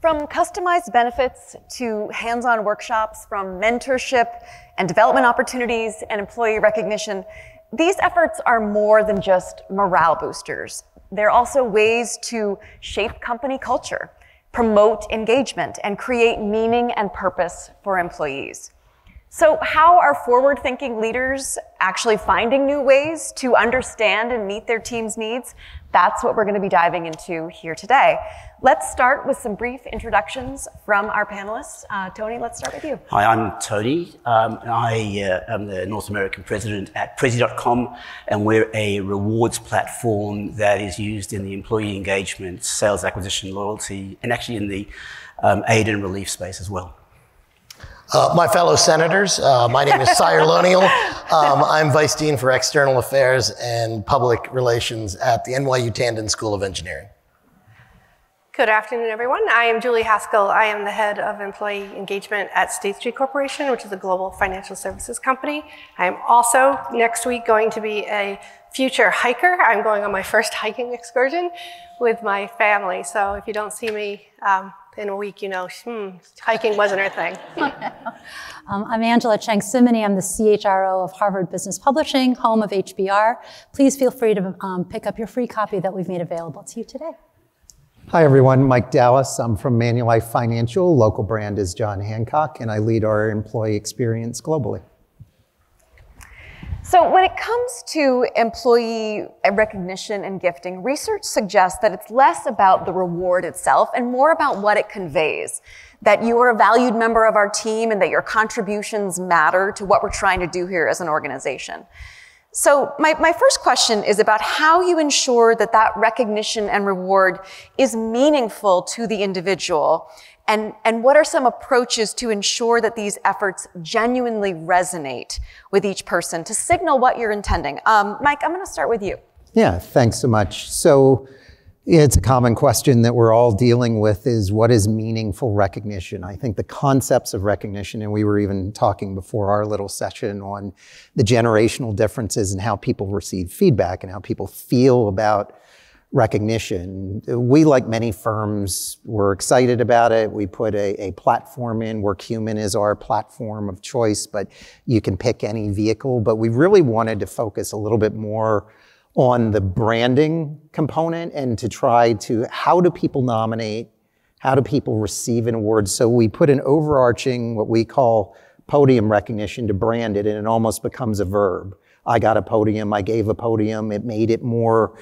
From customized benefits to hands-on workshops, from mentorship and development opportunities and employee recognition, these efforts are more than just morale boosters. They're also ways to shape company culture, promote engagement, and create meaning and purpose for employees. So how are forward-thinking leaders actually finding new ways to understand and meet their team's needs? That's what we're going to be diving into here today. Let's start with some brief introductions from our panelists. Tony, let's start with you. Hi, I'm Tony. I am the North American president at Prezi.com, and we're a rewards platform that is used in the employee engagement, sales acquisition, loyalty, and actually in the aid and relief space as well. My fellow senators, my name is Sire Lonial. I'm Vice Dean for External Affairs and Public Relations at the NYU Tandon School of Engineering. Good afternoon, everyone. I am Julie Haskell. I am the head of employee engagement at State Street Corporation, which is a global financial services company. I am also next week going to be a future hiker. I'm going on my first hiking excursion with my family. So if you don't see me in a week, you know, hiking wasn't her thing. I'm Angela Cheng-Cimini. I'm the CHRO of Harvard Business Publishing, home of HBR. Please feel free to pick up your free copy that we've made available to you today. Hi everyone, Mike Dallas. I'm from Manulife Financial. Local brand is John Hancock, and I lead our employee experience globally. So when it comes to employee recognition and gifting, research suggests that it's less about the reward itself and more about what it conveys. That you are a valued member of our team and that your contributions matter to what we're trying to do here as an organization. So my first question is about how you ensure that that recognition and reward is meaningful to the individual, and what are some approaches to ensure that these efforts genuinely resonate with each person to signal what you're intending? Mike, I'm going to start with you. Yeah, thanks so much. So it's a common question that we're all dealing with is what is meaningful recognition? I think the concepts of recognition, and we were even talking before our little session on the generational differences and how people receive feedback and how people feel about recognition. We, like many firms, were excited about it. We put a platform in. WorkHuman is our platform of choice, but you can pick any vehicle. But we really wanted to focus a little bit more on the branding component and to try to, how do people nominate? How do people receive an award? So we put an overarching, what we call podium recognition, to brand it, and it almost becomes a verb. I got a podium, I gave a podium. It made it more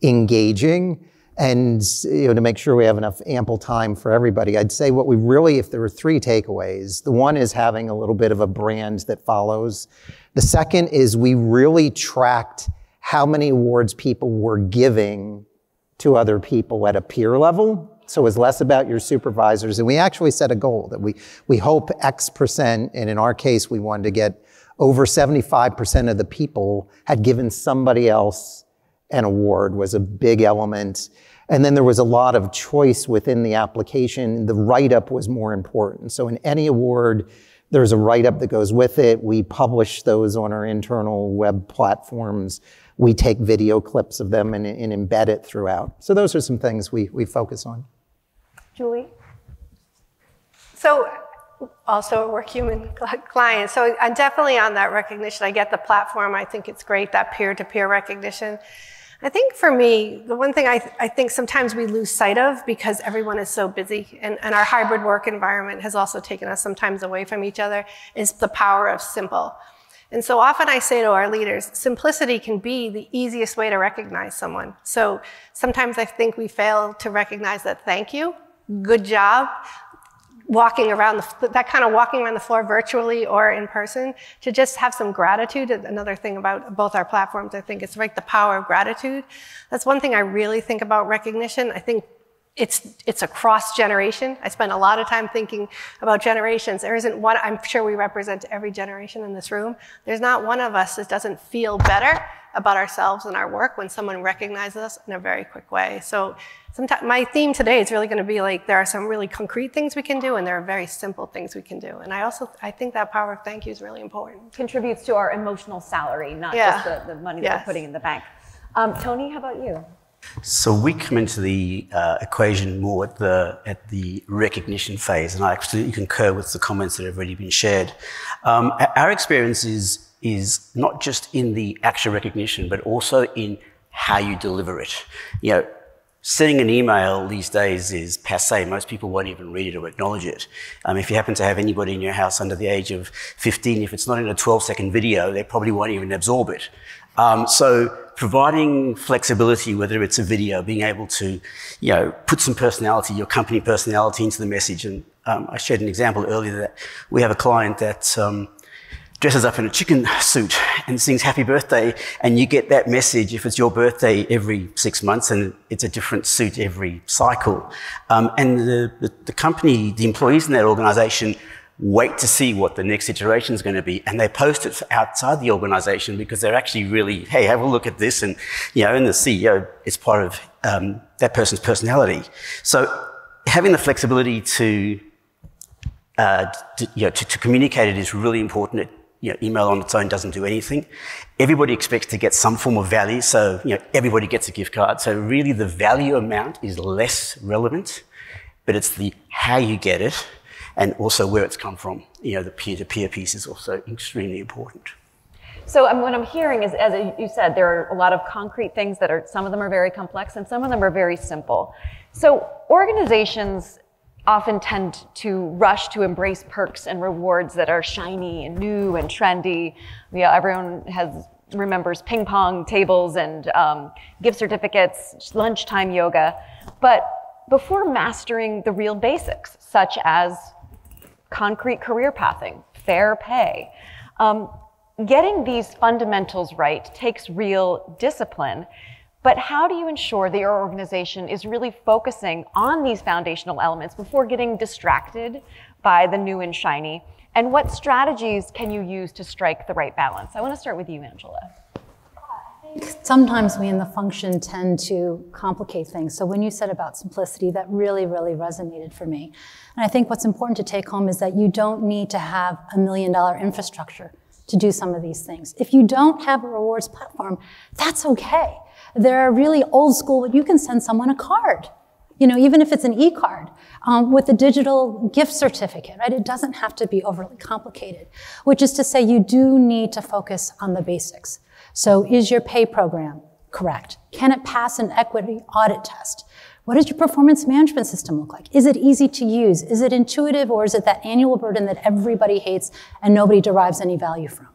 engaging, and to make sure we have enough ample time for everybody, I'd say what we really, if there were three takeaways, the one is having a little bit of a brand that follows. The second is we really tracked how many awards people were giving to other people at a peer level. So it was less about your supervisors, and we actually set a goal that we hope X%, and in our case, we wanted to get over 75% of the people had given somebody else an award was a big element. And then there was a lot of choice within the application. The write-up was more important. So in any award, there's a write-up that goes with it. We publish those on our internal web platforms. We take video clips of them and embed it throughout. So those are some things we focus on. Julie? So also a WorkHuman client. So I'm definitely on that recognition. I get the platform. I think it's great, that peer-to-peer recognition. I think for me, the one thing I think sometimes we lose sight of because everyone is so busy and our hybrid work environment has also taken us sometimes away from each other is the power of simple. And so often I say to our leaders, simplicity can be the easiest way to recognize someone. So sometimes I think we fail to recognize that thank you, good job, walking around the floor virtually or in person, to just have some gratitude. Another thing about both our platforms, I think it's like the power of gratitude. That's one thing I really think about recognition. I think it's a cross generation. I spend a lot of time thinking about generations. There isn't one, I'm sure we represent every generation in this room. There's not one of us that doesn't feel better about ourselves and our work when someone recognizes us in a very quick way. So sometimes my theme today is really going to be like, there are some really concrete things we can do and there are very simple things we can do. And I think that power of thank you is really important. Contributes to our emotional salary, not just the money that we're putting in the bank. Tony, how about you? So we come into the equation more at the recognition phase, and I absolutely concur with the comments that have already been shared. Our experience is not just in the actual recognition, but also in how you deliver it. You know, sending an email these days is passé. Most people won't even read it or acknowledge it. If you happen to have anybody in your house under the age of 15, if it's not in a 12-second video, they probably won't even absorb it. So providing flexibility, whether it's a video, being able to, you know, put some personality, your company personality into the message. And I shared an example earlier that we have a client that dresses up in a chicken suit and sings happy birthday, and you get that message if it's your birthday every 6 months, and it's a different suit every cycle. And the company, the employees in that organization wait to see what the next iteration is going to be, and they post it outside the organization because they're actually really, hey, have a look at this, and you know, and the CEO is part of that person's personality. So having the flexibility to communicate it is really important. You know, email on its own doesn't do anything. Everybody expects to get some form of value, so you know, everybody gets a gift card. So really, the value amount is less relevant, but it's the how you get it, and also where it's come from. You know, the peer-to-peer piece is also extremely important. So what I'm hearing is, as you said, there are a lot of concrete things that are, some of them are very complex and some of them are very simple. So organizations often tend to rush to embrace perks and rewards that are shiny and new and trendy. You know, everyone remembers ping pong tables and gift certificates, lunchtime yoga. But before mastering the real basics, such as concrete career pathing, fair pay, getting these fundamentals right takes real discipline. But how do you ensure that your organization is really focusing on these foundational elements before getting distracted by the new and shiny? And what strategies can you use to strike the right balance? I want to start with you, Angela. I think sometimes we in the function tend to complicate things. So when you said about simplicity, that really, really resonated for me. And I think what's important to take home is that you don't need to have $1 million infrastructure to do some of these things. If you don't have a rewards platform, that's okay. There are really old school, you can send someone a card, you know, even if it's an e-card, with a digital gift certificate, right? It doesn't have to be overly complicated, which is to say you do need to focus on the basics. So is your pay program correct? Can it pass an equity audit test? What does your performance management system look like? Is it easy to use? Is it intuitive, or is it that annual burden that everybody hates and nobody derives any value from?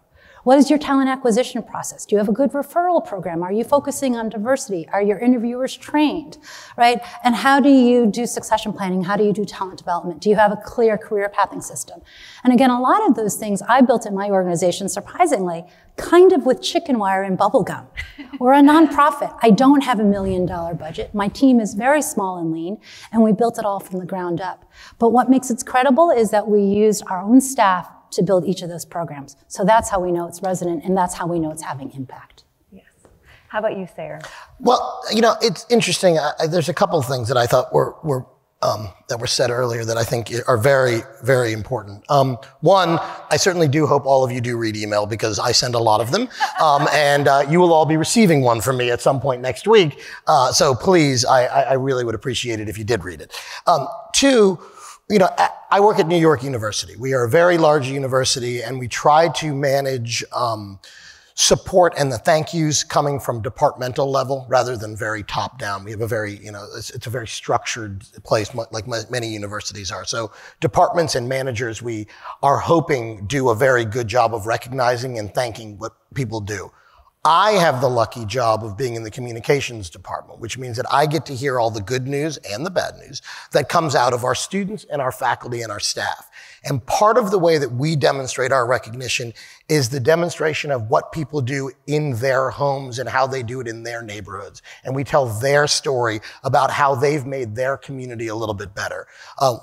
What is your talent acquisition process? Do you have a good referral program? Are you focusing on diversity? Are your interviewers trained, right? And how do you do succession planning? How do you do talent development? Do you have a clear career pathing system? And again, a lot of those things I built in my organization, surprisingly, kind of with chicken wire and bubble gum. We're a nonprofit. I don't have $1 million budget. My team is very small and lean, and we built it all from the ground up. But what makes it credible is that we used our own staff to build each of those programs. So that's how we know it's resonant, and that's how we know it's having impact. Yes. How about you, Sayre? Well, you know, it's interesting. There's a couple of things that I thought were said earlier that I think are very, very important. One, I certainly do hope all of you do read email, because I send a lot of them. And you will all be receiving one from me at some point next week. So please, I really would appreciate it if you did read it. Two, you know, I work at New York University. We are a very large university, and we try to manage support and the thank yous coming from departmental level rather than very top down. We have a very, you know, it's a very structured place, like many universities are. So departments and managers, we are hoping, do a very good job of recognizing and thanking what people do. I have the lucky job of being in the communications department, which means that I get to hear all the good news and the bad news that comes out of our students and our faculty and our staff. And part of the way that we demonstrate our recognition is the demonstration of what people do in their homes and how they do it in their neighborhoods. And we tell their story about how they've made their community a little bit better.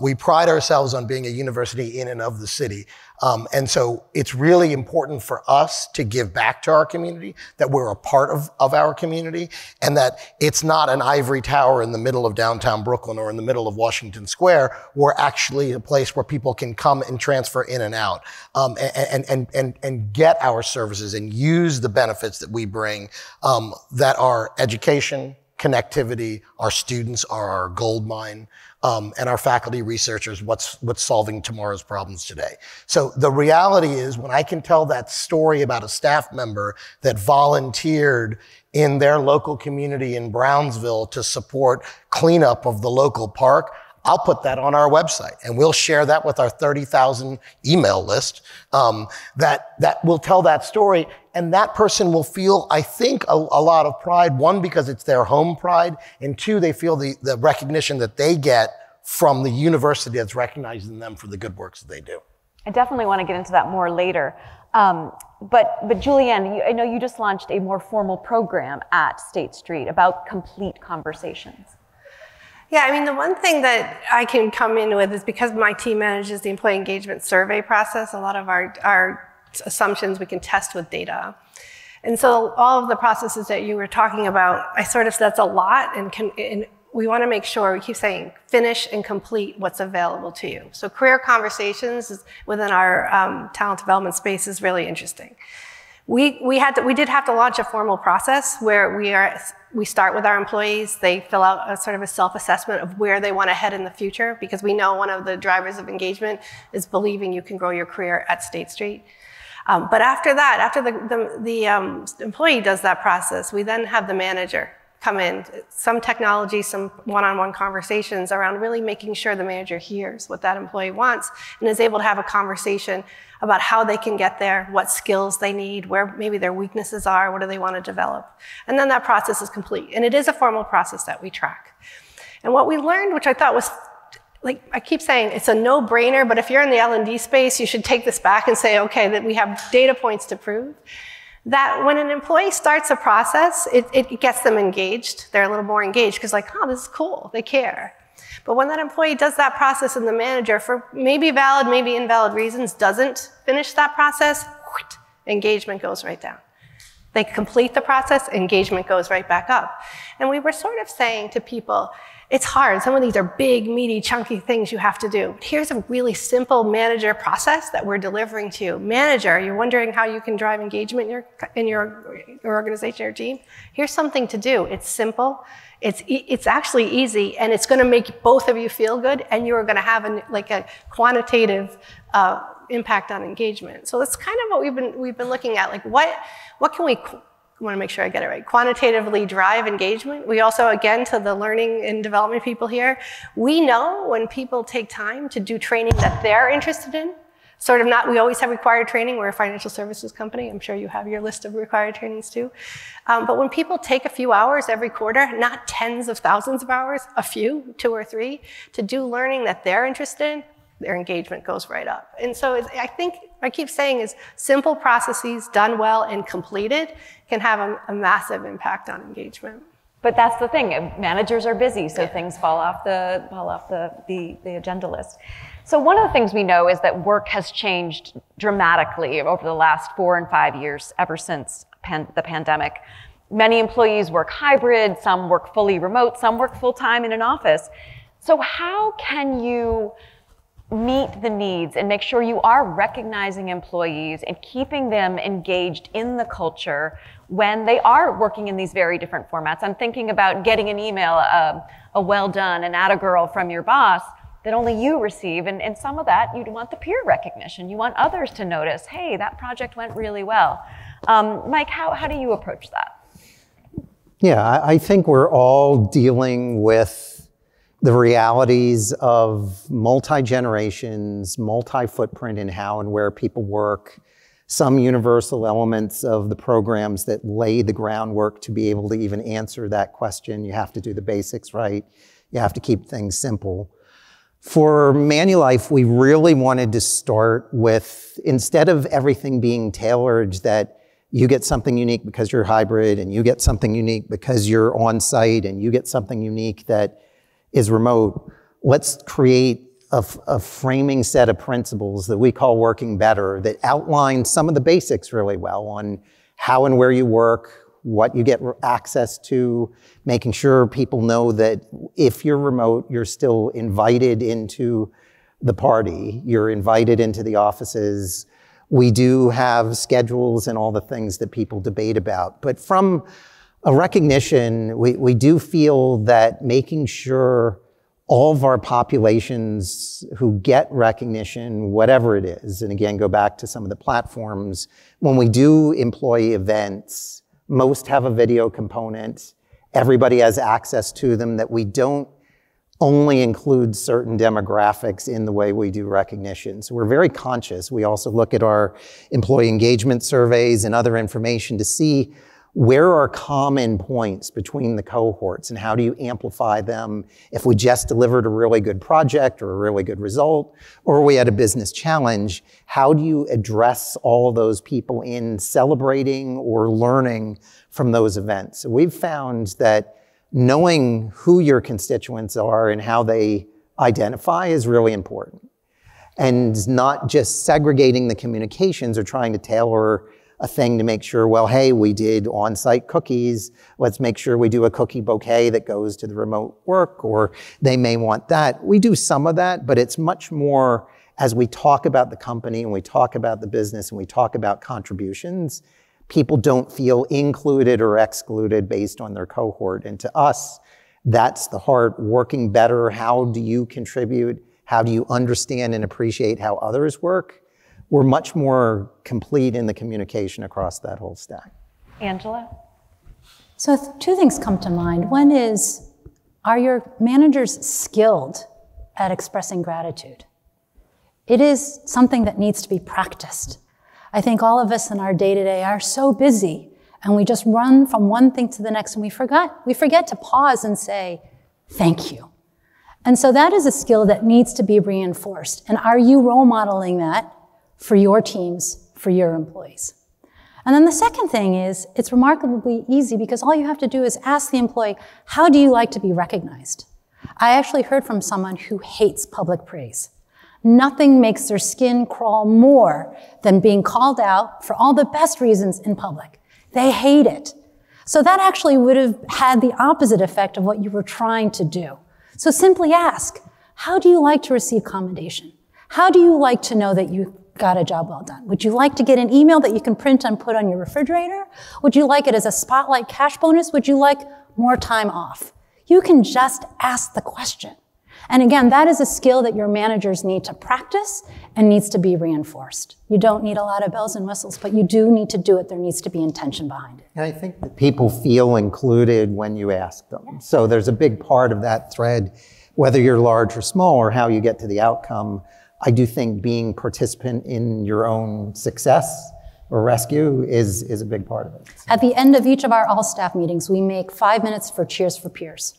We pride ourselves on being a university in and of the city. And so it's really important for us to give back to our community, that we're a part of our community, and that it's not an ivory tower in the middle of downtown Brooklyn or in the middle of Washington Square. We're actually a place where people can come and transfer in and out, and get our services and use the benefits that we bring, that are education, connectivity. Our students are our gold mine, and our faculty researchers, what's solving tomorrow's problems today. So the reality is, when I can tell that story about a staff member that volunteered in their local community in Brownsville to support cleanup of the local park, I'll put that on our website, and we'll share that with our 30,000 email list, that will tell that story. And that person will feel, I think, a lot of pride. One, because it's their home pride, and two, they feel the recognition that they get from the university that's recognizing them for the good works that they do. I definitely want to get into that more later. But Julianne, I know you just launched a more formal program at State Street about complete conversations. Yeah, I mean, the one thing that I can come in with is, because my team manages the employee engagement survey process, a lot of our assumptions we can test with data. And so all of the processes that you were talking about, I sort of, that's a lot, and we want to make sure, we keep saying, finish and complete what's available to you. So career conversations within our talent development space is really interesting. We did have to launch a formal process where we start with our employees. They fill out a sort of a self-assessment of where they want to head in the future, because we know one of the drivers of engagement is believing you can grow your career at State Street. But after that, after the employee does that process, we then have the manager come in, some technology, some one-on-one conversations around really making sure the manager hears what that employee wants and is able to have a conversation about how they can get there, what skills they need, where maybe their weaknesses are, what do they want to develop. And then that process is complete. And it is a formal process that we track. And what we learned, which I thought was, like I keep saying, it's a no-brainer, but if you're in the L&D space, you should take this back and say, okay, that we have data points to prove that when an employee starts a process, it gets them engaged. They're a little more engaged because, like, oh, this is cool, they care. But when that employee does that process and the manager, for maybe valid, maybe invalid reasons, doesn't finish that process, engagement goes right down. They complete the process, engagement goes right back up. And we were sort of saying to people, it's hard. Some of these are big, meaty, chunky things you have to do. Here's a really simple manager process that we're delivering to you. Manager, you're wondering how you can drive engagement in your organization, your team? Here's something to do. It's simple. It's actually easy, and it's going to make both of you feel good, and you're going to have a quantitative impact on engagement. So that's kind of what we've been looking at. Like, what can we? I want to make sure I get it right. Quantitatively drive engagement. We also, again, to the learning and development people here, we know when people take time to do training that they're interested in. Sort of not, we always have required training. We're a financial services company. I'm sure you have your list of required trainings too. But when people take a few hours every quarter, not tens of thousands of hours, a few, 2 or 3, to do learning that they're interested in, their engagement goes right up. And so I think, I keep saying, is simple processes done well and completed can have a massive impact on engagement. But that's the thing, managers are busy, so things fall off the agenda list. So one of the things we know is that work has changed dramatically over the last 4 and 5 years, ever since the pandemic. Many employees work hybrid, some work fully remote, some work full-time in an office. So how can you meet the needs and make sure you are recognizing employees and keeping them engaged in the culture when they are working in these very different formats? I'm thinking about getting an email, a well done, an atta girl from your boss that only you receive, and some of that you'd want the peer recognition. You want others to notice, hey, that project went really well. Mike, how do you approach that? Yeah, I think we're all dealing with the realities of multi-generations, multi-footprint in how and where people work, some universal elements of the programs that lay the groundwork to be able to even answer that question. You have to do the basics right. You have to keep things simple. For Manulife, we really wanted to start with, instead of everything being tailored, that you get something unique because you're hybrid, and you get something unique because you're on site, and you get something unique that is remote. Let's create a framing set of principles that we call working better, that outline some of the basics really well on how and where you work, what you get access to, making sure people know that if you're remote, you're still invited into the party, you're invited into the offices. We do have schedules and all the things that people debate about. But from A recognition, we do feel that making sure all of our populations who get recognition, whatever it is, and again, go back to some of the platforms, when we do employee events, most have a video component, everybody has access to them, that we don't only include certain demographics in the way we do recognition. So we're very conscious. We also look at our employee engagement surveys and other information to see where are common points between the cohorts and how do you amplify them if we just delivered a really good project or a really good result, or we had a business challenge, how do you address all of those people in celebrating or learning from those events? So we've found that knowing who your constituents are and how they identify is really important. And not just segregating the communications or trying to tailor a thing to make sure, well, hey, we did on-site cookies. Let's make sure we do a cookie bouquet that goes to the remote work, or they may want that. We do some of that, but it's much more as we talk about the company and we talk about the business and we talk about contributions, people don't feel included or excluded based on their cohort. And to us, that's the heart, working better. How do you contribute? How do you understand and appreciate how others work? We're much more complete in the communication across that whole stack. Angela? So two things come to mind. One is, are your managers skilled at expressing gratitude? It is something that needs to be practiced. I think all of us in our day-to-day are so busy and we just run from one thing to the next and we forget to pause and say, thank you. And so that is a skill that needs to be reinforced. And are you role modeling that for your teams, for your employees? And then the second thing is, it's remarkably easy because all you have to do is ask the employee, how do you like to be recognized? I actually heard from someone who hates public praise. Nothing makes their skin crawl more than being called out for all the best reasons in public. They hate it. So that actually would have had the opposite effect of what you were trying to do. So simply ask, how do you like to receive commendation? How do you like to know that you got a job well done? Would you like to get an email that you can print and put on your refrigerator? Would you like it as a spotlight cash bonus? Would you like more time off? You can just ask the question. And again, that is a skill that your managers need to practice and needs to be reinforced. You don't need a lot of bells and whistles, but you do need to do it. There needs to be intention behind it. And I think that people feel included when you ask them. Yeah. So there's a big part of that thread, whether you're large or small or how you get to the outcome. I do think being participant in your own success or rescue is a big part of it. So. At the end of each of our all-staff meetings, we make 5 minutes for Cheers for Peers.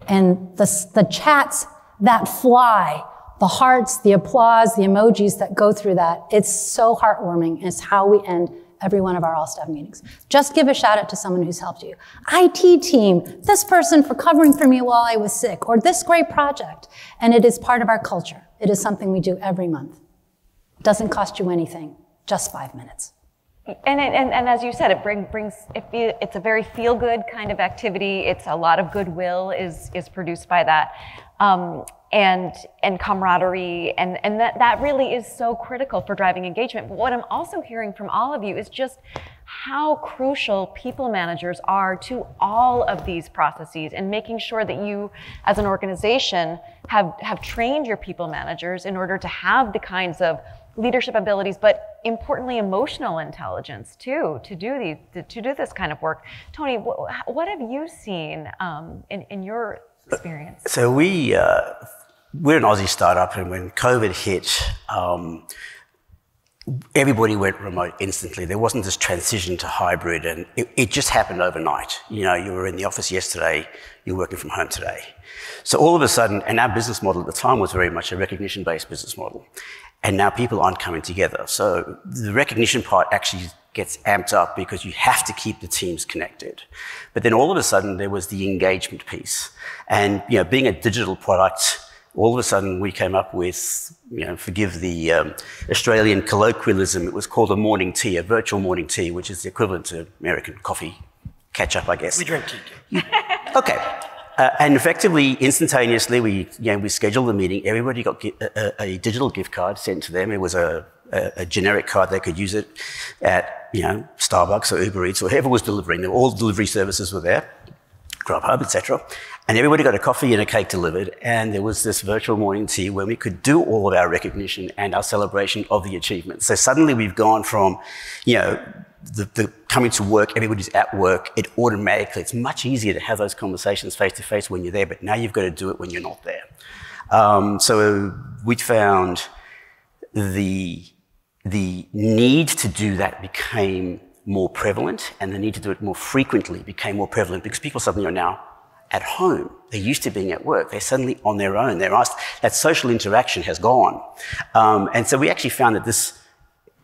And the chats that fly, the hearts, the applause, the emojis that go through that, it's so heartwarming. It's how we end every one of our all-staff meetings. Just give a shout out to someone who's helped you. IT team, this person for covering for me while I was sick, or this great project. And it is part of our culture. It is something we do every month. It doesn't cost you anything, just 5 minutes. And as you said, it's a very feel-good kind of activity. It's a lot of goodwill is produced by that, and camaraderie, and that really is so critical for driving engagement. But what I'm also hearing from all of you is just how crucial people managers are to all of these processes, and making sure that you, as an organization, have trained your people managers in order to have the kinds of leadership abilities, but importantly, emotional intelligence too, to do this kind of work. Tony, what have you seen in your experience? So we're an Aussie startup, and when COVID hit, everybody went remote instantly. There wasn't this transition to hybrid, and it just happened overnight. You know, you were in the office yesterday, you're working from home today. So all of a sudden, and our business model at the time was very much a recognition-based business model. And now people aren't coming together. So the recognition part actually gets amped up because you have to keep the teams connected. But then all of a sudden there was the engagement piece. And, you know, being a digital product, all of a sudden we came up with, you know, forgive the Australian colloquialism, it was called a morning tea, a virtual morning tea, which is the equivalent to American coffee catch-up, I guess. We drink tea. Okay. And effectively, instantaneously, we scheduled the meeting. Everybody got a digital gift card sent to them. It was a a generic card. They could use it at, Starbucks or Uber Eats or whoever was delivering. All delivery services were there, Grubhub, etc. And everybody got a coffee and a cake delivered. And there was this virtual morning tea where we could do all of our recognition and our celebration of the achievement. So suddenly we've gone from, the coming to work, everybody's at work, it's much easier to have those conversations face to face when you're there, but now you've got to do it when you're not there. So we found the need to do that became more prevalent, and the need to do it more frequently became more prevalent because people suddenly are now at home. They're used to being at work. They're suddenly on their own. They're asked, that social interaction has gone. And so we actually found that this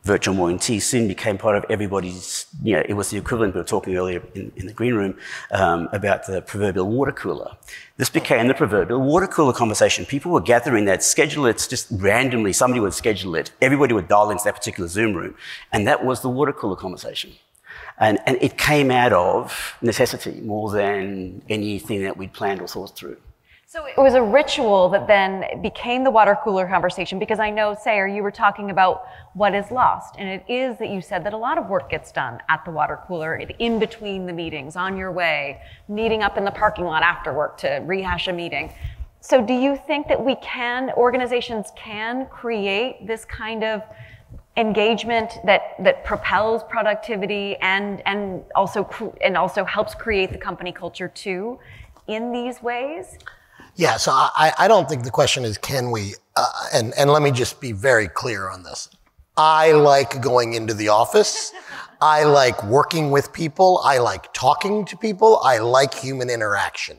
virtual morning tea soon became part of everybody's, it was the equivalent, we were talking earlier in the green room about the proverbial water cooler. This became the proverbial water cooler conversation. People were gathering that, schedule it just randomly, somebody would schedule it, everybody would dial into that particular Zoom room, and that was the water cooler conversation. And it came out of necessity more than anything that we'd planned or thought through. So it was a ritual that then became the water cooler conversation, because I know, Sayer, you were talking about what is lost. And it is that you said that a lot of work gets done at the water cooler, in between the meetings, on your way, meeting up in the parking lot after work to rehash a meeting. So do you think that organizations can create this kind of engagement that propels productivity and also helps create the company culture too in these ways? Yeah, so I don't think the question is can we, and let me just be very clear on this. I like going into the office. I like working with people. I like talking to people. I like human interaction.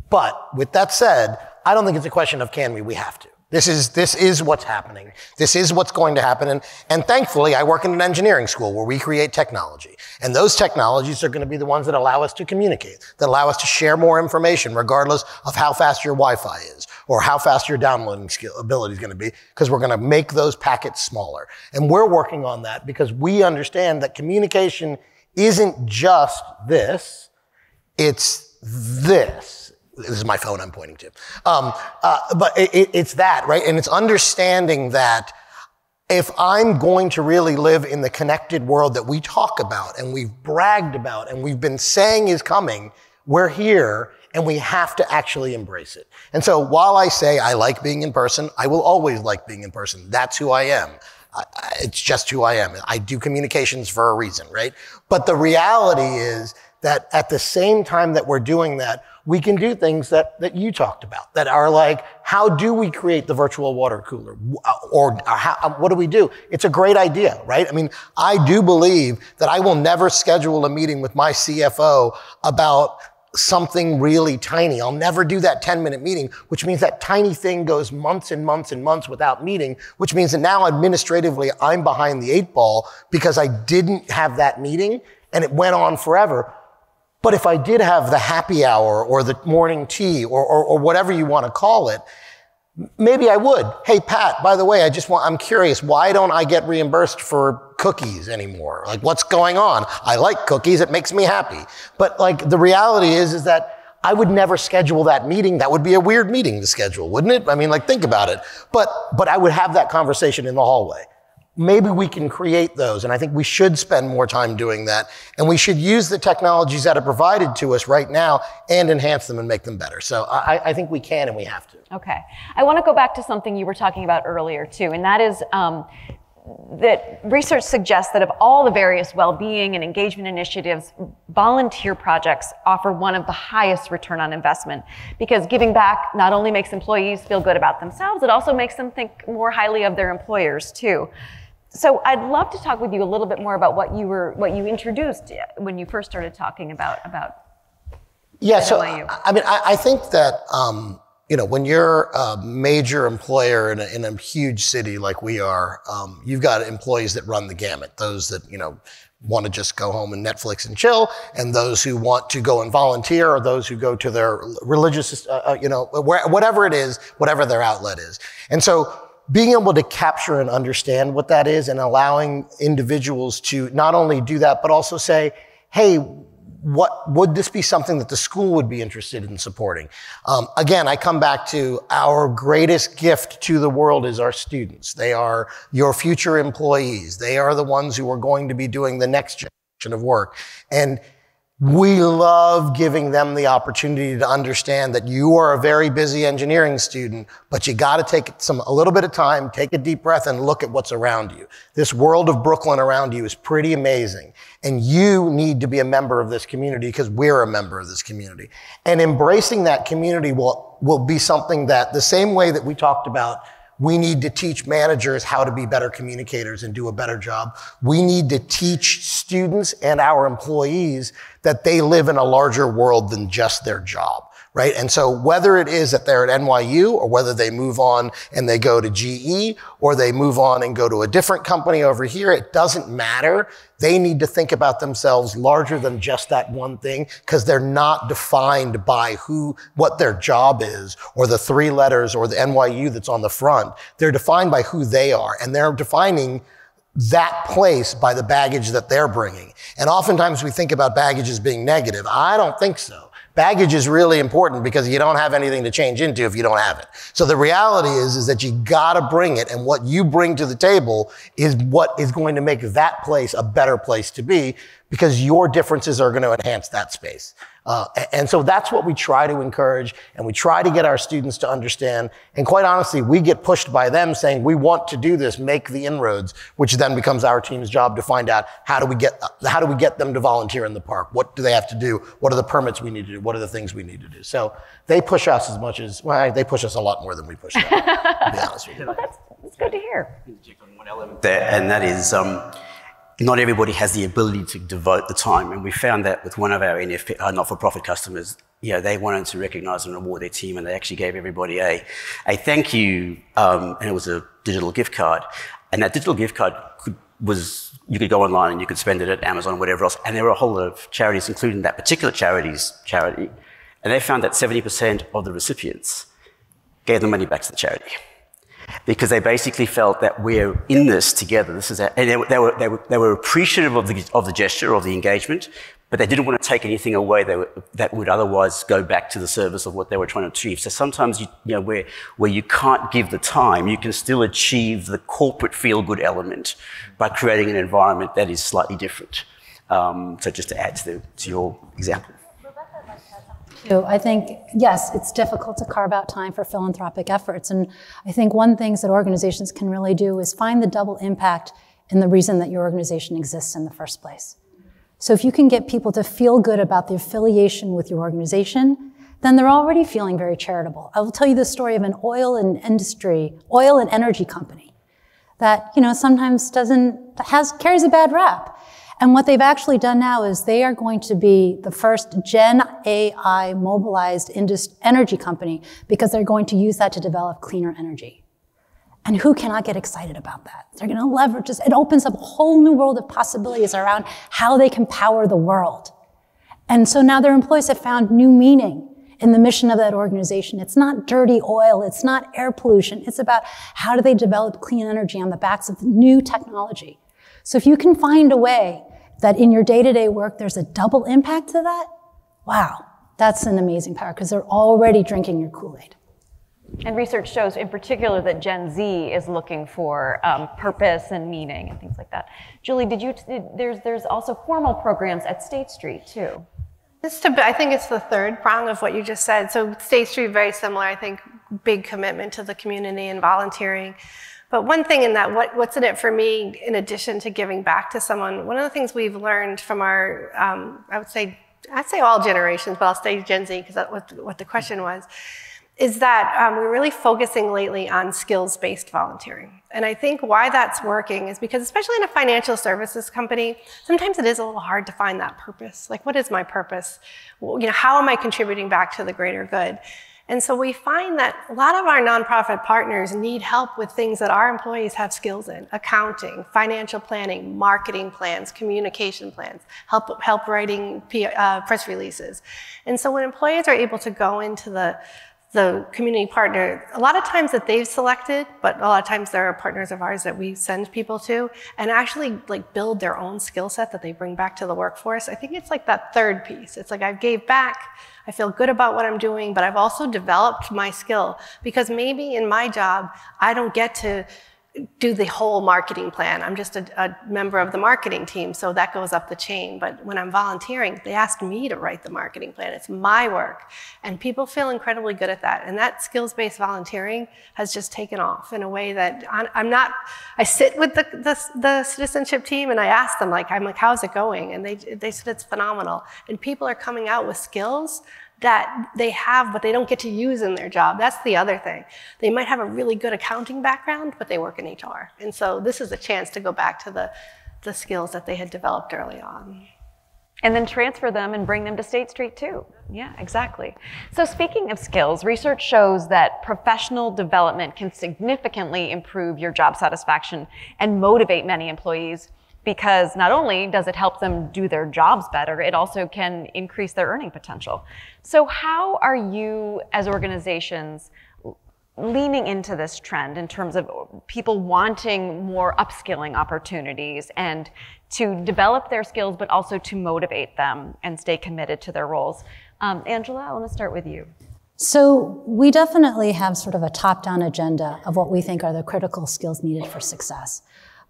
But with that said, I don't think it's a question of can we have to. This is what's happening. This is what's going to happen. And thankfully, I work in an engineering school where we create technology. And those technologies are going to be the ones that allow us to communicate, that allow us to share more information regardless of how fast your Wi-Fi is or how fast your downloading ability is going to be, because we're going to make those packets smaller. And we're working on that because we understand that communication isn't just this, it's this. This is my phone I'm pointing to. But it's that, right? And it's understanding that if I'm going to really live in the connected world that we talk about and we've bragged about and we've been saying is coming, we're here and we have to actually embrace it. And so while I say I like being in person, I will always like being in person. That's who I am. It's just who I am. I do communications for a reason, right? But the reality is that at the same time that we're doing that, we can do things that you talked about that are like, how do we create the virtual water cooler? Or what do we do? It's a great idea, right? I mean, I do believe that I will never schedule a meeting with my CFO about something really tiny. I'll never do that 10-minute meeting, which means that tiny thing goes months and months and months without meeting, which means that now administratively I'm behind the 8 ball because I didn't have that meeting and it went on forever. But if I did have the happy hour or the morning tea or whatever you want to call it, maybe I would. Hey, Pat, by the way, I'm curious, why don't I get reimbursed for cookies anymore? Like, what's going on? I like cookies. It makes me happy. But like, the reality is that I would never schedule that meeting. That would be a weird meeting to schedule, wouldn't it? I mean, like, think about it. But I would have that conversation in the hallway. Maybe we can create those, and I think we should spend more time doing that, and we should use the technologies that are provided to us right now and enhance them and make them better. So I think we can and we have to. Okay. I want to go back to something you were talking about earlier too, and that is that research suggests that of all the various well-being and engagement initiatives, volunteer projects offer one of the highest return on investment, because giving back not only makes employees feel good about themselves, it also makes them think more highly of their employers too. So I'd love to talk with you a little bit more about what you introduced when you first started talking about yeah. NYU. So I mean, I think that when you're a major employer in a huge city like we are, you've got employees that run the gamut. Those that want to just go home and Netflix and chill, and those who want to go and volunteer, or those who go to their religious, whatever it is, whatever their outlet is, and so. Being able to capture and understand what that is and allowing individuals to not only do that, but also say, hey, would this be something that the school would be interested in supporting? Again, I come back to our greatest gift to the world is our students. They are your future employees. They are the ones who are going to be doing the next generation of work. And we love giving them the opportunity to understand that you are a very busy engineering student, but you got to take a little bit of time, take a deep breath, and look at what's around you. This world of Brooklyn around you is pretty amazing, and you need to be a member of this community because we're a member of this community. And embracing that community will be something that, the same way that we talked about, we need to teach managers how to be better communicators and do a better job. We need to teach students and our employees that they live in a larger world than just their job, right? And so whether it is that they're at NYU or whether they move on and they go to GE or they move on and go to a different company over here, it doesn't matter. They need to think about themselves larger than just that one thing because they're not defined by what their job is or the 3 letters or the NYU that's on the front. They're defined by who they are, and they're defining that place by the baggage that they're bringing. And oftentimes we think about baggage as being negative. I don't think so. Baggage is really important because you don't have anything to change into if you don't have it. So the reality is that you gotta bring it, and what you bring to the table is what is going to make that place a better place to be because your differences are going to enhance that space. And so that's what we try to encourage, and we try to get our students to understand. And quite honestly, we get pushed by them saying, we want to do this, make the inroads, which then becomes our team's job to find out how do we get them to volunteer in the park? What do they have to do? What are the permits we need to do? What are the things we need to do? So they push us as much as, well, they push us a lot more than we push them, to be honest with you. Well, that's good to hear. One element there, and that is, not everybody has the ability to devote the time, and we found that with one of our not-for-profit customers. They wanted to recognize and reward their team, and they actually gave everybody a thank you, and it was a digital gift card. And that digital gift card you could go online and you could spend it at Amazon or whatever else, and there were a whole lot of charities, including that particular charity, and they found that 70% of the recipients gave the money back to the charity. Because they basically felt that we're in this together. And they were appreciative of the gesture, of the engagement, but they didn't want to take anything away that would otherwise go back to the service of what they were trying to achieve. So sometimes, where you can't give the time, you can still achieve the corporate feel-good element by creating an environment that is slightly different. So just to add to your example. I think, yes, it's difficult to carve out time for philanthropic efforts. And I think one thing that organizations can really do is find the double impact in the reason that your organization exists in the first place. So if you can get people to feel good about the affiliation with your organization, then they're already feeling very charitable. I will tell you the story of an oil and energy company that, sometimes carries a bad rap. And what they've actually done now is they are going to be the first Gen AI mobilized energy company because they're going to use that to develop cleaner energy. And who cannot get excited about that? They're going to leverage this. It opens up a whole new world of possibilities around how they can power the world. And so now their employees have found new meaning in the mission of that organization. It's not dirty oil. It's not air pollution. It's about how do they develop clean energy on the backs of new technology. So if you can find a way that in your day-to-day work there's a double impact to that, wow, that's an amazing power because they're already drinking your Kool-Aid. And research shows in particular that Gen Z is looking for purpose and meaning and things like that. Julie, there's also formal programs at State Street too. I think it's the third prong of what you just said. So State Street, very similar, I think, big commitment to the community and volunteering. But one thing in that, what's in it for me, in addition to giving back to someone, one of the things we've learned from our, I'd say all generations, but I'll say Gen Z because that's what the question was, is that we're really focusing lately on skills-based volunteering. And I think why that's working is because, especially in a financial services company, sometimes it is a little hard to find that purpose. Like, what is my purpose? How am I contributing back to the greater good? And so we find that a lot of our nonprofit partners need help with things that our employees have skills in: accounting, financial planning, marketing plans, communication plans, help writing press releases. And so when employees are able to go into the the community partner, a lot of times that they've selected, but a lot of times there are partners of ours that we send people to and actually like build their own skill set that they bring back to the workforce. I think it's like that third piece. It's like I gave back, I feel good about what I'm doing, but I've also developed my skill because maybe in my job, I don't get to do the whole marketing plan. I'm just a member of the marketing team, so that goes up the chain. But when I'm volunteering, they asked me to write the marketing plan. It's my work. And people feel incredibly good at that. And that skills-based volunteering has just taken off in a way that I sit with the citizenship team and I ask them, I'm like, how's it going? And they said it's phenomenal. And people are coming out with skills that they have, but they don't get to use in their job. That's the other thing. They might have a really good accounting background, but they work in HR. And so this is a chance to go back to the skills that they had developed early on. And then transfer them and bring them to State Street too. Yeah, exactly. So speaking of skills, research shows that professional development can significantly improve your job satisfaction and motivate many employees, because not only does it help them do their jobs better, it also can increase their earning potential. So how are you as organizations leaning into this trend in terms of people wanting more upskilling opportunities and to develop their skills, but also to motivate them and stay committed to their roles? Angela, I want to start with you. So we definitely have sort of a top-down agenda of what we think are the critical skills needed for success.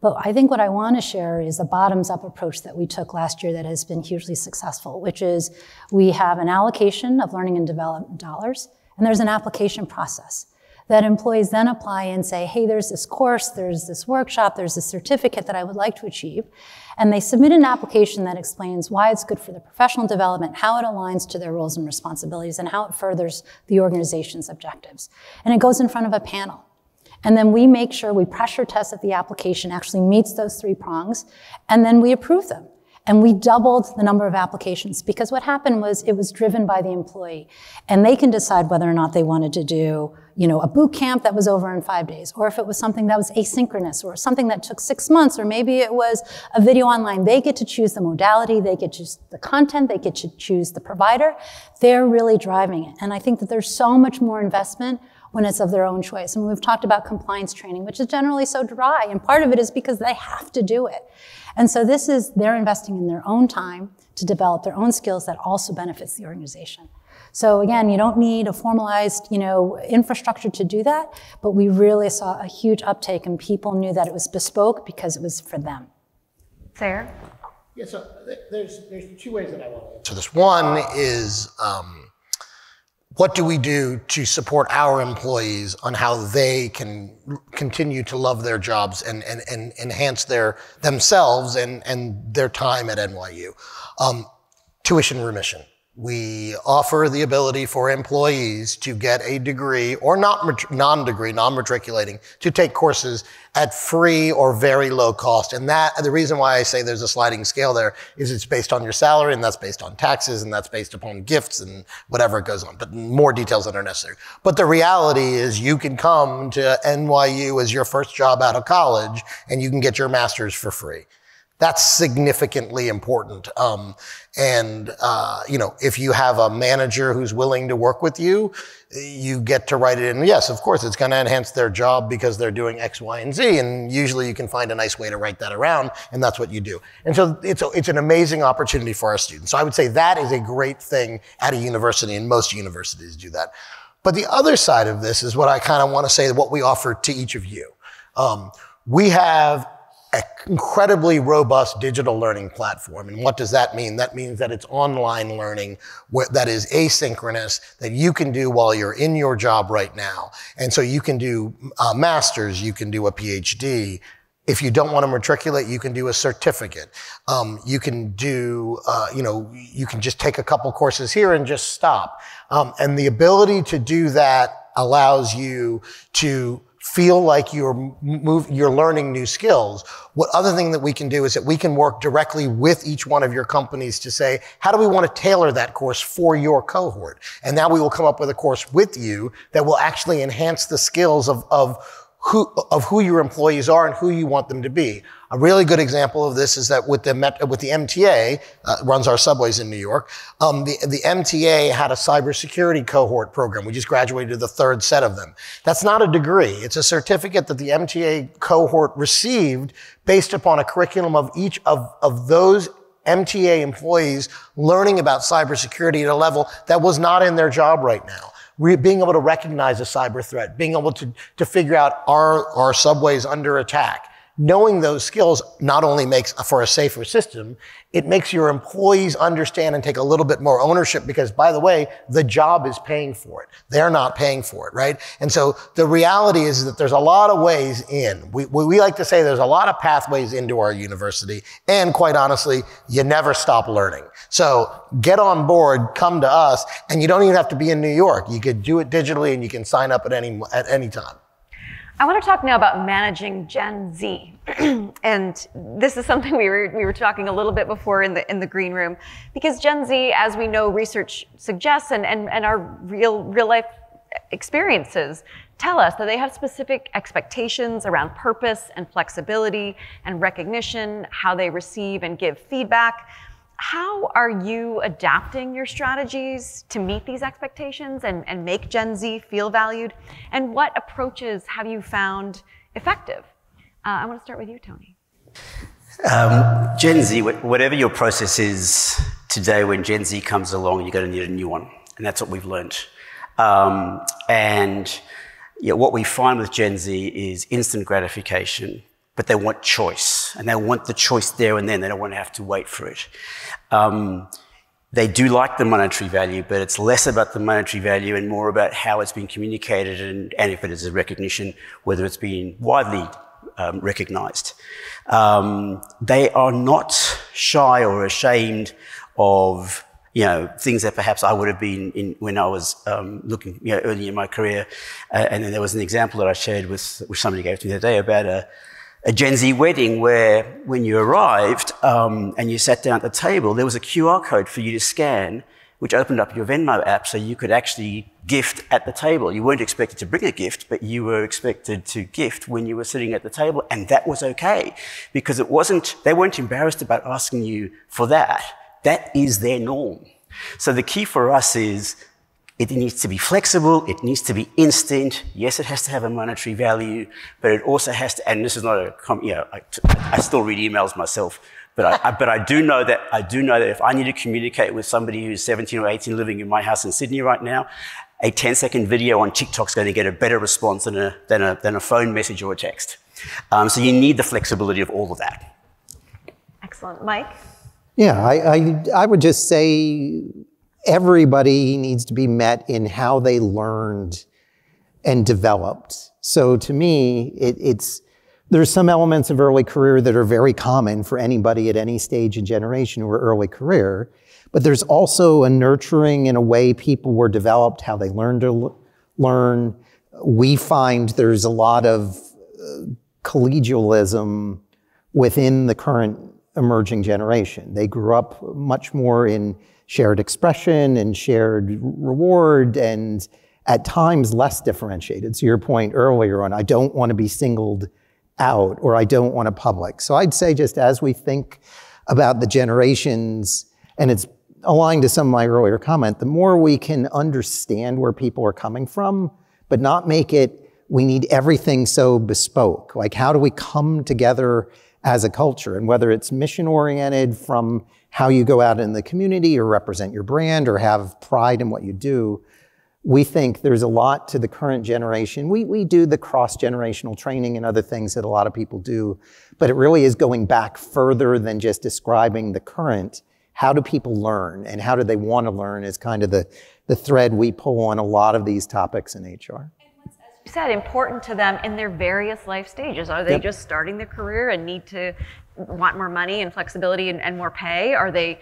But I think what I want to share is a bottoms-up approach that we took last year that has been hugely successful, which is we have an allocation of learning and development dollars, and there's an application process that employees then apply and say, hey, there's this course, there's this workshop, there's this certificate that I would like to achieve. And they submit an application that explains why it's good for their professional development, how it aligns to their roles and responsibilities, and how it furthers the organization's objectives. And it goes in front of a panel. And then we make sure we pressure test that the application actually meets those 3 prongs, and then we approve them. And we doubled the number of applications because what happened was it was driven by the employee. And they can decide whether or not they wanted to do, a boot camp that was over in 5 days, or if it was something that was asynchronous, or something that took 6 months, or maybe it was a video online. They get to choose the modality, they get to choose the content, they get to choose the provider. They're really driving it. And I think that there's so much more investment when it's of their own choice. And we've talked about compliance training, which is generally so dry, and part of it is because they have to do it. And so they're investing in their own time to develop their own skills that also benefits the organization. So again, you don't need a formalized, infrastructure to do that, but we really saw a huge uptake and people knew that it was bespoke because it was for them. Sarah? Yeah, so there's 2 ways that I want to answer this. One is, what do we do to support our employees on how they can continue to love their jobs and enhance themselves and their time at NYU? Tuition remission. We offer the ability for employees to get a degree or non-degree, non-matriculating, to take courses at free or very low cost. And the reason why I say there's a sliding scale there is it's based on your salary, and that's based on taxes, and that's based upon gifts and whatever goes on, but more details that are necessary. But the reality is you can come to NYU as your first job out of college and you can get your master's for free. That's significantly important. If you have a manager who's willing to work with you, you get to write it in. Yes, of course, it's going to enhance their job because they're doing X, Y, and Z. And usually you can find a nice way to write that around, and that's what you do. And so it's an amazing opportunity for our students. So I would say that is a great thing at a university, and most universities do that. But the other side of this is what I kind of want to say, what we offer to each of you. We have an incredibly robust digital learning platform. And what does that mean? That means that it's online learning that is asynchronous, that you can do while you're in your job right now. And so you can do a master's, you can do a PhD. If you don't want to matriculate, you can do a certificate. You can do, you can just take a couple courses here and just stop. And the ability to do that allows you to feel like you're learning new skills. What other thing that we can do is that we can work directly with each one of your companies to say, how do we want to tailor that course for your cohort? And now we will come up with a course with you that will actually enhance the skills of who your employees are and who you want them to be. A really good example of this is that with the MTA, runs our subways in New York, the MTA had a cybersecurity cohort program. We just graduated the 3rd set of them. That's not a degree. It's a certificate that the MTA cohort received based upon a curriculum of each of those MTA employees learning about cybersecurity at a level that was not in their job right now. Being able to recognize a cyber threat, being able to figure out are subways under attack. Knowing those skills not only makes for a safer system, it makes your employees understand and take a little bit more ownership because, by the way, the job is paying for it. They're not paying for it, right? And so the reality is that there's a lot of ways in. We like to say there's a lot of pathways into our university, and quite honestly, you never stop learning. So get on board, come to us, and you don't even have to be in New York. You could do it digitally and you can sign up at any time. I want to talk now about managing Gen Z. And this is something we were talking a little bit before in the green room, because Gen Z, as we know, research suggests and our real life experiences tell us that they have specific expectations around purpose and flexibility and recognition, how they receive and give feedback. How are you adapting your strategies to meet these expectations and make Gen Z feel valued? And what approaches have you found effective? I want to start with you, Tony. Gen Z, whatever your process is today, when Gen Z comes along, you're going to need a new one. And that's what we've learned. And what we find with Gen Z is instant gratification. But they want choice, and they want the choice there and then. They don't want to have to wait for it. They do like the monetary value, but it's less about the monetary value and more about how it's been communicated and if it is a recognition, whether it's been widely recognized. They are not shy or ashamed of things that perhaps I would have been in when I was looking early in my career. And then there was an example that I shared which somebody gave to me the other day about a Gen Z wedding where when you arrived and you sat down at the table, there was a QR code for you to scan, which opened up your Venmo app so you could actually gift at the table. You weren't expected to bring a gift, but you were expected to gift when you were sitting at the table, and that was okay because they weren't embarrassed about asking you for that. That is their norm. So the key for us is it needs to be flexible, it needs to be instant. Yes, it has to have a monetary value, but it also has to, and this is not I still read emails myself, but I do know that if I need to communicate with somebody who's 17 or 18 living in my house in Sydney right now, a 10-second video on TikTok is going to get a better response than a phone message or a text. So you need the flexibility of all of that. Excellent. Mike? Yeah, I would just say everybody needs to be met in how they learned and developed. So to me, there's some elements of early career that are very common for anybody at any stage and generation or early career, but there's also a nurturing in a way people were developed, how they learned to learn. We find there's a lot of collegialism within the current emerging generation. They grew up much more in shared expression and shared reward, and at times less differentiated. To your point earlier on, I don't want to be singled out or I don't want a public. So I'd say just as we think about the generations, and it's aligned to some of my earlier comment, the more we can understand where people are coming from, but not make it, we need everything so bespoke. Like, how do we come together as a culture? And whether it's mission-oriented from how you go out in the community or represent your brand or have pride in what you do, we think there's a lot to the current generation. We do the cross-generational training and other things that a lot of people do, but it really is going back further than just describing the current. How do people learn and how do they want to learn is kind of the thread we pull on a lot of these topics in HR. You said important to them in their various life stages. Are they just starting their career and want more money and flexibility and more pay? Are they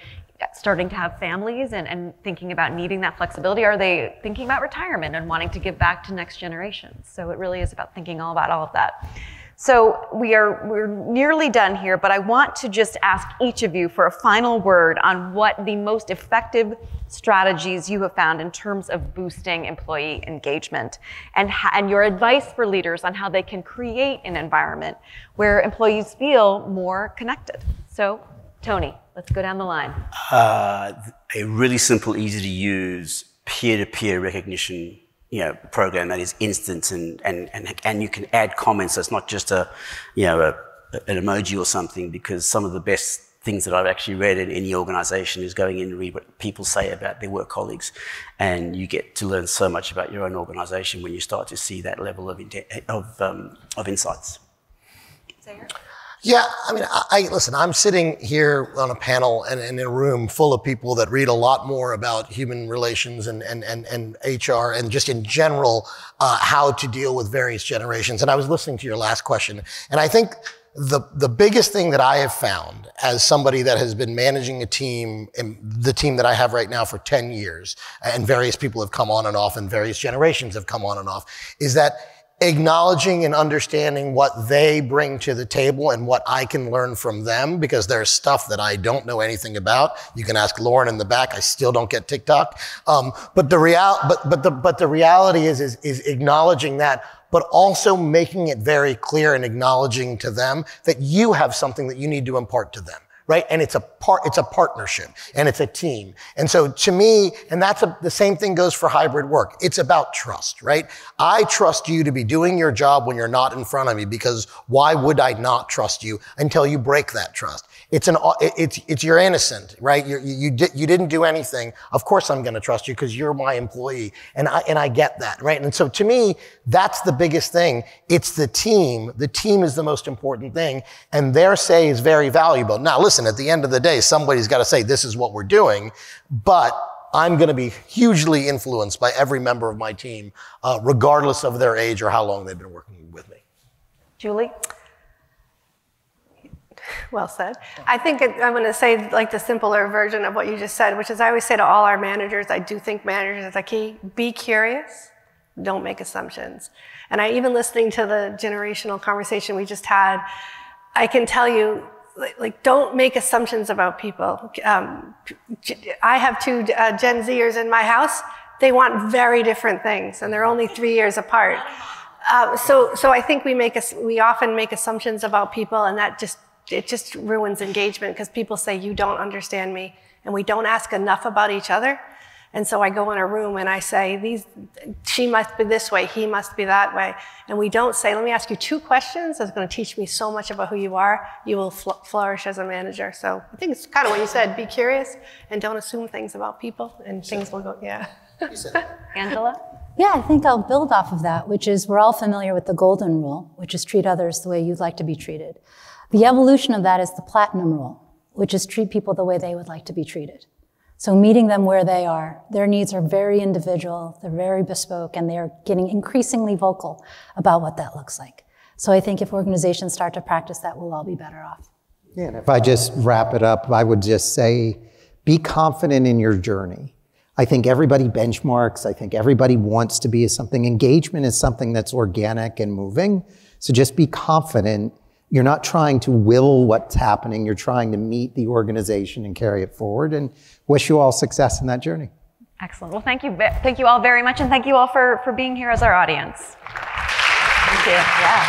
starting to have families and thinking about needing that flexibility? Are they thinking about retirement and wanting to give back to next generations? So it really is about thinking all about all of that. So we're nearly done here, but I want to just ask each of you for a final word on what the most effective strategies you have found in terms of boosting employee engagement, and your advice for leaders on how they can create an environment where employees feel more connected. So, Tony, let's go down the line. A really simple, easy to use peer-to-peer recognition program that is instant and you can add comments. So it's not just an emoji or something, because some of the best things that I've actually read in any organization is going in and read what people say about their work colleagues. And you get to learn so much about your own organization when you start to see that level of insights. Yeah, I mean, listen, I'm sitting here on a panel and in a room full of people that read a lot more about human relations and HR and just in general, how to deal with various generations. And I was listening to your last question, and I think the biggest thing that I have found as somebody that has been managing a team, and the team that I have right now for 10 years, and various people have come on and off and various generations have come on and off, is that acknowledging and understanding what they bring to the table and what I can learn from them, because there's stuff that I don't know anything about. You can ask Lauren in the back. I still don't get TikTok. But the reality is acknowledging that, but also making it very clear and acknowledging to them that you have something that you need to impart to them. Right? And it's a partnership and it's a team. And so to me, and the same thing goes for hybrid work. It's about trust, right? I trust you to be doing your job when you're not in front of me, because why would I not trust you until you break that trust? You're innocent, right? You didn't do anything. Of course I'm going to trust you because you're my employee. And I get that, right? And so to me, that's the biggest thing. It's the team. The team is the most important thing. And their say is very valuable. Now, listen, at the end of the day, somebody's got to say, this is what we're doing. But I'm going to be hugely influenced by every member of my team, regardless of their age or how long they've been working with me. Julie? Well said. I think I'm going to say like the simpler version of what you just said, which is I always say to all our managers, I do think managers is a key, be curious, don't make assumptions. And even listening to the generational conversation we just had, I can tell you, like don't make assumptions about people. I have two Gen Zers in my house. They want very different things, and they're only 3 years apart. So I think we often make assumptions about people, and it just ruins engagement, because people say, you don't understand me, and we don't ask enough about each other. And so I go in a room and I say, she must be this way, he must be that way. And we don't say, let me ask you 2 questions that's going to teach me so much about who you are. You will flourish as a manager. So I think it's kind of what you said, be curious and don't assume things about people, and things will go, yeah. Angela? Yeah, I think I'll build off of that, which is we're all familiar with the golden rule, which is treat others the way you'd like to be treated. The evolution of that is the platinum rule, which is treat people the way they would like to be treated. So meeting them where they are. Their needs are very individual, they're very bespoke, and they're getting increasingly vocal about what that looks like. So I think if organizations start to practice that, we'll all be better off. Yeah, and if I just wrap it up, I would just say, be confident in your journey. I think everybody benchmarks. I think everybody wants to be something. Engagement is something that's organic and moving. So just be confident. You're not trying to will what's happening. You're trying to meet the organization and carry it forward, and wish you all success in that journey. Excellent. Well, thank you all very much, and thank you all for being here as our audience. Thank you. Yeah.